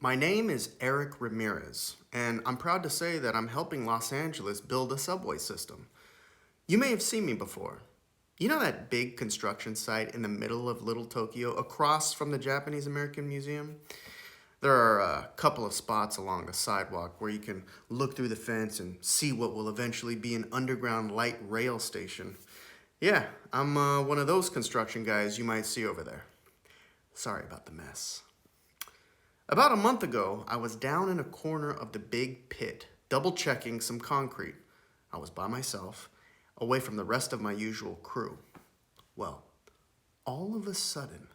My name is Eric Ramirez, and I'm proud to say that I'm helping Los Angeles build a subway system. You may have seen me before. You know that big construction site in the middle of Little Tokyo across from the Japanese American Museum? There are a couple of spots along the sidewalk where you can look through the fence and see what will eventually be an underground light rail station. Yeah, I'm one of those construction guys you might see over there. Sorry about the mess. About a month ago, I was down in a corner of the big pit, double checking some concrete. I was by myself, away from the rest of my usual crew. Well, all of a sudden,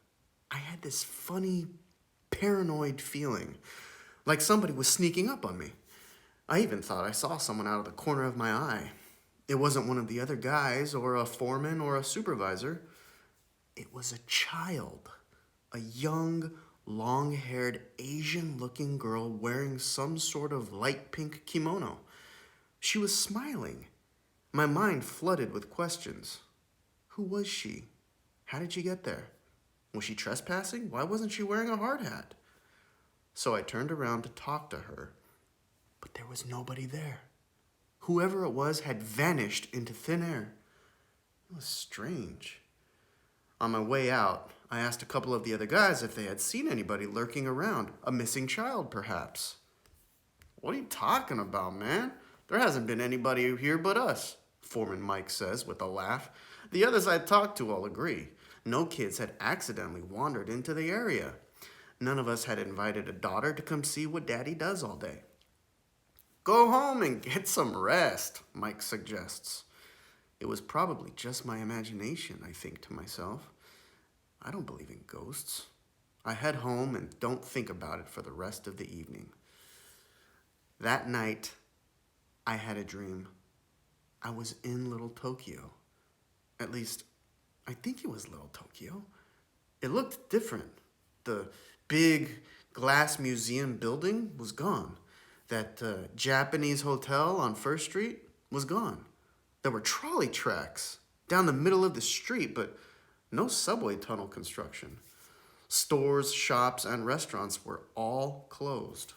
I had this funny, paranoid feeling, like somebody was sneaking up on me. I even thought I saw someone out of the corner of my eye. It wasn't one of the other guys, or a foreman, or a supervisor. It was a child, a young, long-haired, Asian-looking girl wearing some sort of light pink kimono. She was smiling. My mind flooded with questions. Who was she? How did she get there? Was she trespassing? Why wasn't she wearing a hard hat? So I turned around to talk to her, but there was nobody there. Whoever it was had vanished into thin air. It was strange. On my way out, I asked a couple of the other guys if they had seen anybody lurking around, a missing child perhaps. What are you talking about, man? There hasn't been anybody here but us, Foreman Mike says with a laugh. The others I talked to all agree. No kids had accidentally wandered into the area. None of us had invited a daughter to come see what Daddy does all day. Go home and get some rest, Mike suggests. It was probably just my imagination, I think to myself. I don't believe in ghosts. I head home and don't think about it for the rest of the evening. That night, I had a dream. I was in Little Tokyo. At least, I think it was Little Tokyo. It looked different. The big glass museum building was gone. That Japanese hotel on First Street was gone. There were trolley tracks down the middle of the street, but no subway tunnel construction. Stores, shops, and restaurants were all closed.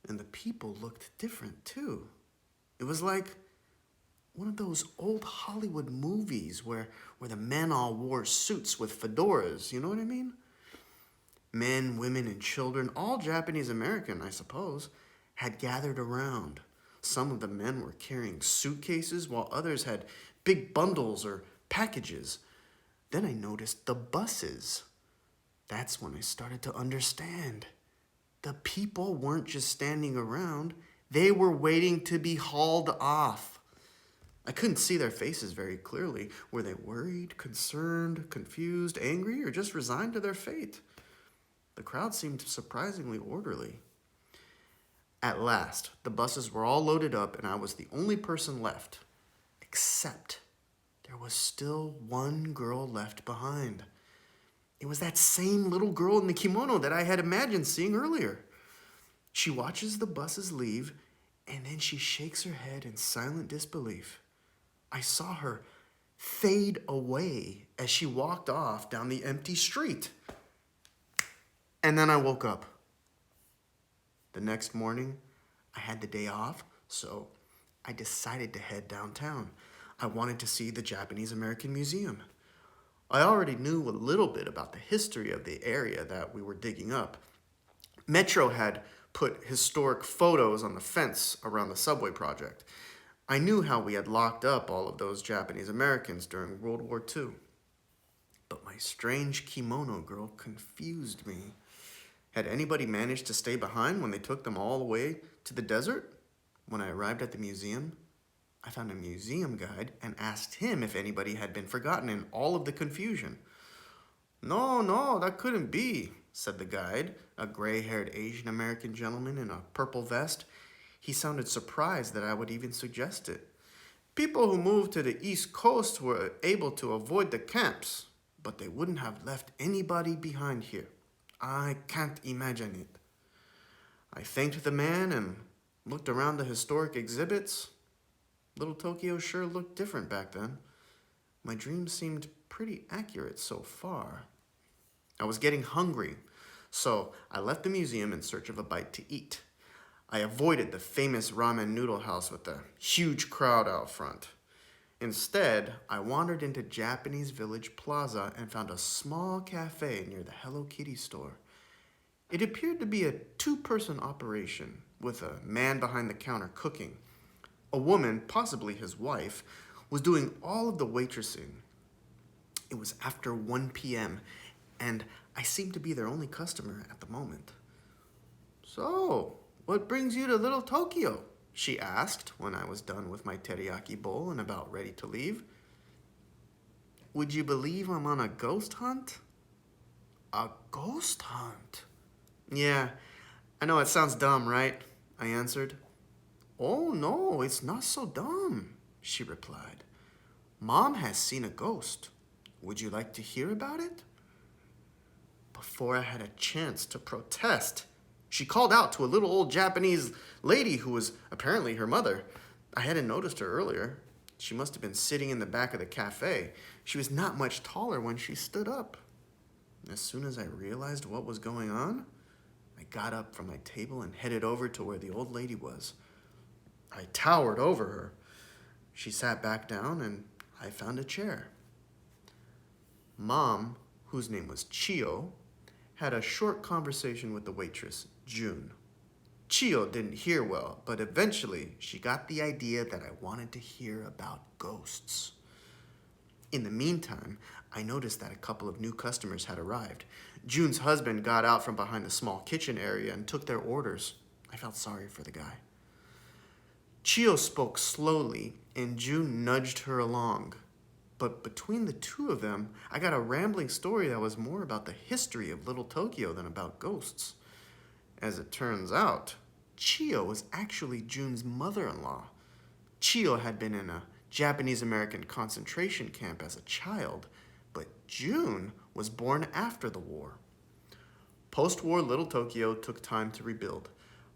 And the people looked different, too. It was like one of those old Hollywood movies where the men all wore suits with fedoras, you know what I mean? Men, women, and children, all Japanese American, I suppose, had gathered around. Some of the men were carrying suitcases while others had big bundles or packages. Then I noticed the buses. That's when I started to understand. The people weren't just standing around. They were waiting to be hauled off. I couldn't see their faces very clearly. Were they worried, concerned, confused, angry, or just resigned to their fate? The crowd seemed surprisingly orderly. At last, the buses were all loaded up and I was the only person left. Except there was still one girl left behind. It was that same little girl in the kimono that I had imagined seeing earlier. She watches the buses leave and then she shakes her head in silent disbelief. I saw her fade away as she walked off down the empty street. And then I woke up. The next morning, I had the day off, so I decided to head downtown. I wanted to see the Japanese American Museum. I already knew a little bit about the history of the area that we were digging up. Metro had put historic photos on the fence around the subway project. I knew how we had locked up all of those Japanese Americans during World War II. But my strange kimono girl confused me. Had anybody managed to stay behind when they took them all the way to the desert? When I arrived at the museum, I found a museum guide and asked him if anybody had been forgotten in all of the confusion. No, that couldn't be, said the guide, a gray-haired Asian American gentleman in a purple vest. He sounded surprised that I would even suggest it. People who moved to the East Coast were able to avoid the camps, but they wouldn't have left anybody behind here. I can't imagine it. I thanked the man and looked around the historic exhibits. Little Tokyo sure looked different back then. My dream seemed pretty accurate so far. I was getting hungry, So I left the museum in search of a bite to eat. I avoided the famous ramen noodle house with the huge crowd out front. Instead, I wandered into Japanese Village Plaza and found a small cafe near the Hello Kitty store. It appeared to be a two-person operation, with a man behind the counter cooking. A woman, possibly his wife, was doing all of the waitressing. It was after 1 p.m., and I seemed to be their only customer at the moment. "So, what brings you to Little Tokyo?" she asked when I was done with my teriyaki bowl and about ready to leave. "Would you believe I'm on a ghost hunt?" "A ghost hunt?" "Yeah, I know it sounds dumb, right?" I answered. "Oh, no, it's not so dumb," she replied. "Mom has seen a ghost. Would you like to hear about it?" Before I had a chance to protest, she called out to a little old Japanese lady who was apparently her mother. I hadn't noticed her earlier. She must have been sitting in the back of the cafe. She was not much taller when she stood up. As soon as I realized what was going on, I got up from my table and headed over to where the old lady was. I towered over her. She sat back down and I found a chair. Mom, whose name was Chio, had a short conversation with the waitress, June. Chio didn't hear well, but eventually she got the idea that I wanted to hear about ghosts. In the meantime, I noticed that a couple of new customers had arrived. June's husband got out from behind the small kitchen area and took their orders. I felt sorry for the guy. Chio spoke slowly, and June nudged her along. But between the two of them, I got a rambling story that was more about the history of Little Tokyo than about ghosts. As it turns out, Chio was actually June's mother-in-law. Chio had been in a Japanese-American concentration camp as a child, but June was born after the war. Post-war Little Tokyo took time to rebuild.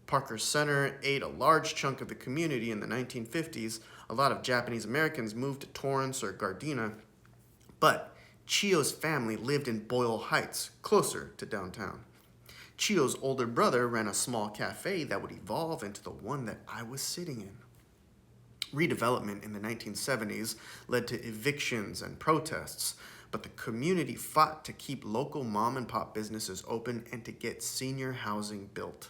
Parker Center ate a large chunk of the community in the 1950s. A lot of Japanese Americans moved to Torrance or Gardena, but Chio's family lived in Boyle Heights, closer to downtown. Chio's older brother ran a small cafe that would evolve into the one that I was sitting in. Redevelopment in the 1970s led to evictions and protests, but the community fought to keep local mom and pop businesses open and to get senior housing built.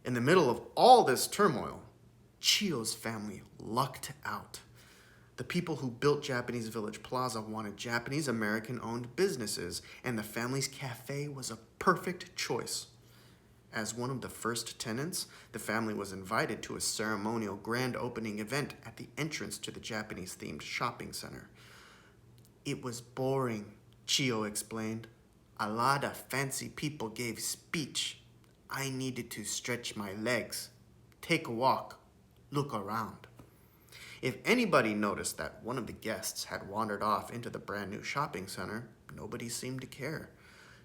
In the middle of all this turmoil, Chio's family lucked out. The people who built Japanese Village Plaza wanted Japanese American-owned businesses, and the family's cafe was a perfect choice. As one of the first tenants, the family was invited to a ceremonial grand opening event at the entrance to the Japanese-themed shopping center. "It was boring," Chio explained. "A lot of fancy people gave speech. I needed to stretch my legs, take a walk, look around." If anybody noticed that one of the guests had wandered off into the brand new shopping center, nobody seemed to care.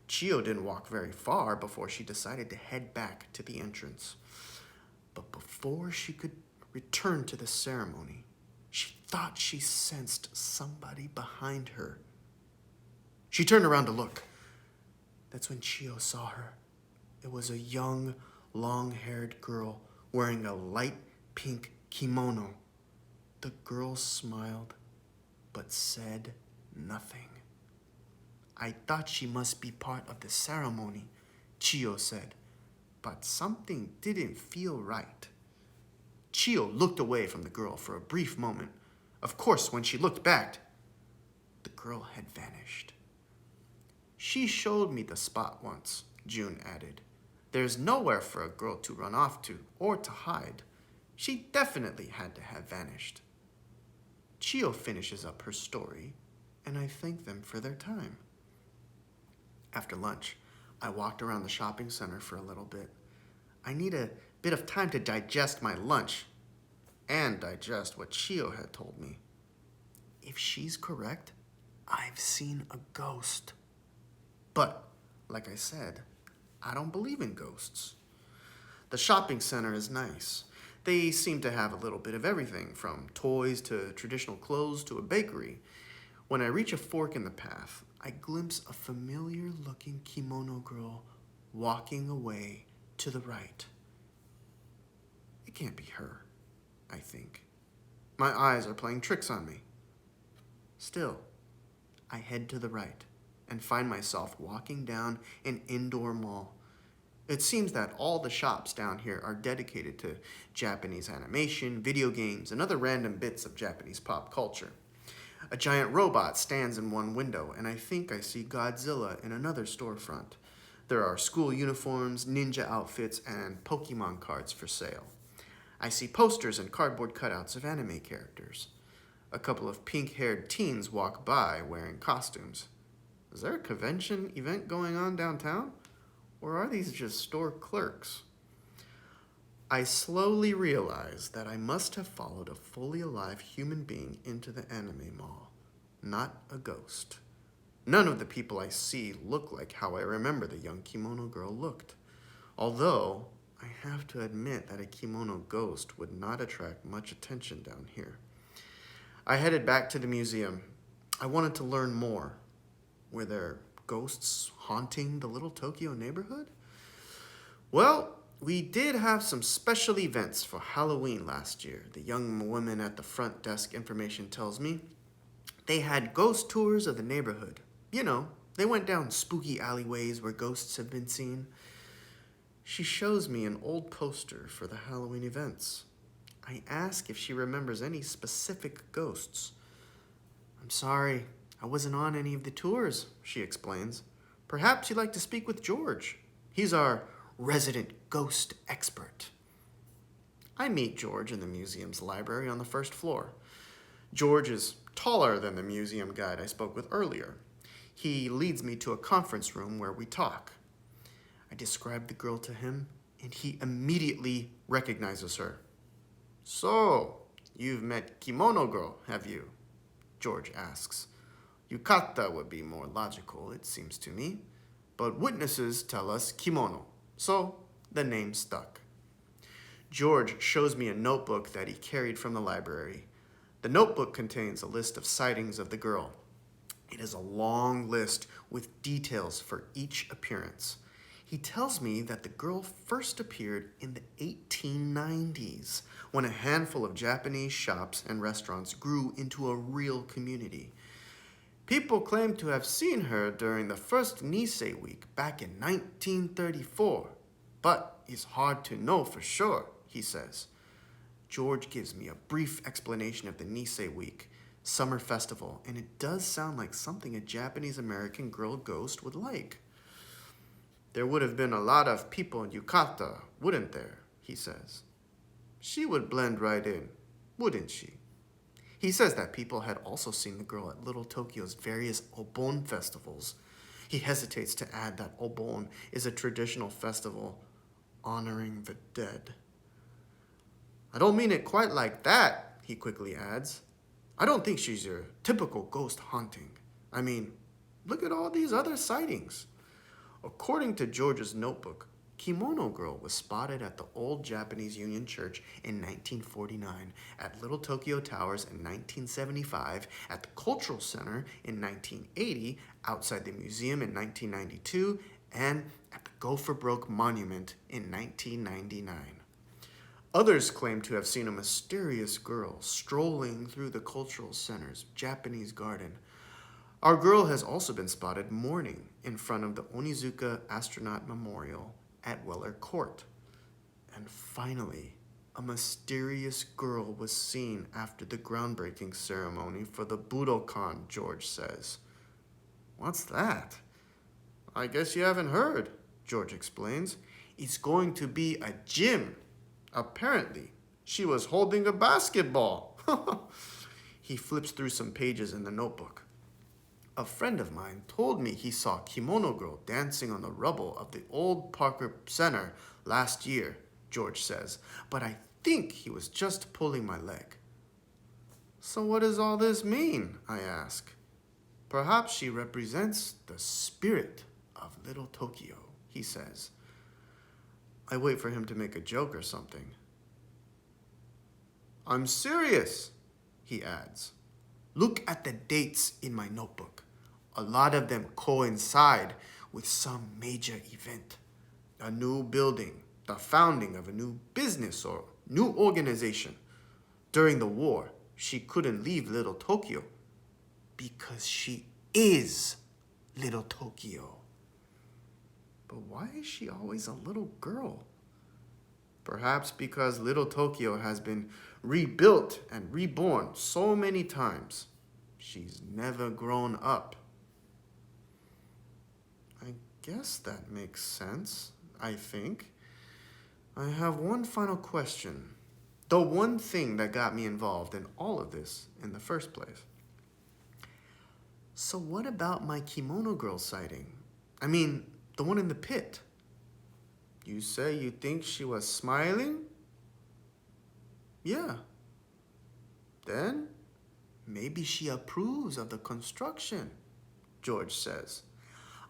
Chio didn't walk very far before she decided to head back to the entrance. But before she could return to the ceremony, she thought she sensed somebody behind her. She turned around to look. That's when Chio saw her. It was a young, long-haired girl wearing a light pink kimono. The girl smiled, but said nothing. "I thought she must be part of the ceremony," Chio said, "but something didn't feel right." Chio looked away from the girl for a brief moment. Of course, when she looked back, the girl had vanished. "She showed me the spot once," June added. "There's nowhere for a girl to run off to or to hide. She definitely had to have vanished." Chio finishes up her story, and I thank them for their time. After lunch, I walked around the shopping center for a little bit. I need a bit of time to digest my lunch and digest what Chio had told me. If she's correct, I've seen a ghost. But, like I said, I don't believe in ghosts. The shopping center is nice. They seem to have a little bit of everything, from toys to traditional clothes to a bakery. When I reach a fork in the path, I glimpse a familiar-looking kimono girl walking away to the right. It can't be her, I think. My eyes are playing tricks on me. Still, I head to the right and find myself walking down an indoor mall. It seems that all the shops down here are dedicated to Japanese animation, video games, and other random bits of Japanese pop culture. A giant robot stands in one window, and I think I see Godzilla in another storefront. There are school uniforms, ninja outfits, and Pokemon cards for sale. I see posters and cardboard cutouts of anime characters. A couple of pink-haired teens walk by wearing costumes. Is there a convention event going on downtown? Or are these just store clerks? I slowly realize that I must have followed a fully alive human being into the anime mall, not a ghost. None of the people I see look like how I remember the young kimono girl looked. Although, I have to admit that a kimono ghost would not attract much attention down here. I headed back to the museum. I wanted to learn more. Were there ghosts haunting the little Tokyo neighborhood? Well, we did have some special events for Halloween last year. The young woman at the front desk information tells me they had ghost tours of the neighborhood. You know, they went down spooky alleyways where ghosts have been seen. She shows me an old poster for the Halloween events. I ask if she remembers any specific ghosts. I'm sorry, I wasn't on any of the tours, she explains. Perhaps you'd like to speak with George. He's our resident ghost expert. I meet George in the museum's library on the first floor. George is taller than the museum guide I spoke with earlier. He leads me to a conference room where we talk. I describe the girl to him, and he immediately recognizes her. So, you've met Kimono Girl, have you? George asks. Yukata would be more logical, it seems to me. But witnesses tell us kimono, so the name stuck. George shows me a notebook that he carried from the library. The notebook contains a list of sightings of the girl. It is a long list with details for each appearance. He tells me that the girl first appeared in the 1890s, when a handful of Japanese shops and restaurants grew into a real community. People claim to have seen her during the first Nisei week back in 1934, but it's hard to know for sure, he says. George gives me a brief explanation of the Nisei week, summer festival, and it does sound like something a Japanese-American girl ghost would like. There would have been a lot of people in yukata, wouldn't there? He says. She would blend right in, wouldn't she? He says that people had also seen the girl at Little Tokyo's various Obon festivals. He hesitates to add that Obon is a traditional festival honoring the dead. I don't mean it quite like that, he quickly adds. I don't think she's your typical ghost haunting. I mean, look at all these other sightings. According to George's notebook, Kimono Girl was spotted at the Old Japanese Union Church in 1949, at Little Tokyo Towers in 1975, at the Cultural Center in 1980, outside the museum in 1992, and at the Go for Broke Monument in 1999. Others claim to have seen a mysterious girl strolling through the Cultural Center's Japanese garden. Our girl has also been spotted mourning in front of the Onizuka Astronaut Memorial at Weller Court. And finally, a mysterious girl was seen after the groundbreaking ceremony for the Budokan, George says. What's that? I guess you haven't heard, George explains. It's going to be a gym. Apparently, she was holding a basketball. He flips through some pages in the notebook. A friend of mine told me he saw Kimono Girl dancing on the rubble of the old Parker Center last year, George says, but I think he was just pulling my leg. So what does all this mean? I ask. Perhaps she represents the spirit of Little Tokyo, he says. I wait for him to make a joke or something. I'm serious, he adds. Look at the dates in my notebook. A lot of them coincide with some major event. a new building, the founding of a new business or new organization. During the war, she couldn't leave Little Tokyo because she is Little Tokyo. But why is she always a little girl? Perhaps because Little Tokyo has been rebuilt and reborn so many times, she's never grown up. I guess that makes sense, I think. I have one final question. The one thing that got me involved in all of this in the first place. So what about my Kimono Girl sighting? I mean, the one in the pit. You say you think she was smiling? Yeah. Then maybe she approves of the construction, George says.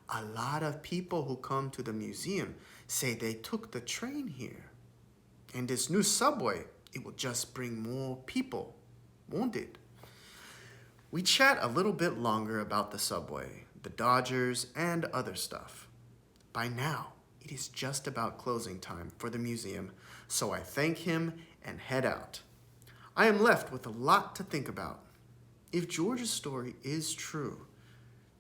A lot of people who come to the museum say they took the train here. And this new subway, it will just bring more people, won't it? We chat a little bit longer about the subway, the Dodgers, and other stuff. By now, it is just about closing time for the museum, so I thank him and head out. I am left with a lot to think about. If George's story is true,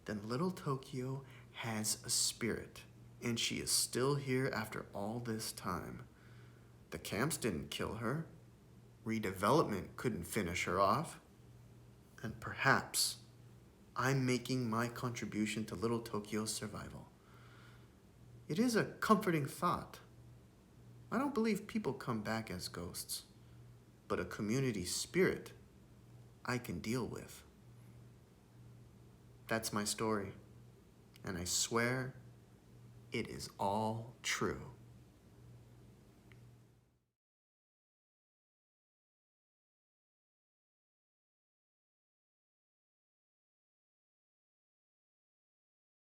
then Little Tokyo has a spirit, and she is still here after all this time. The camps didn't kill her. Redevelopment couldn't finish her off. And perhaps I'm making my contribution to Little Tokyo's survival. It is a comforting thought. I don't believe people come back as ghosts, but a community spirit I can deal with. That's my story, and I swear it is all true.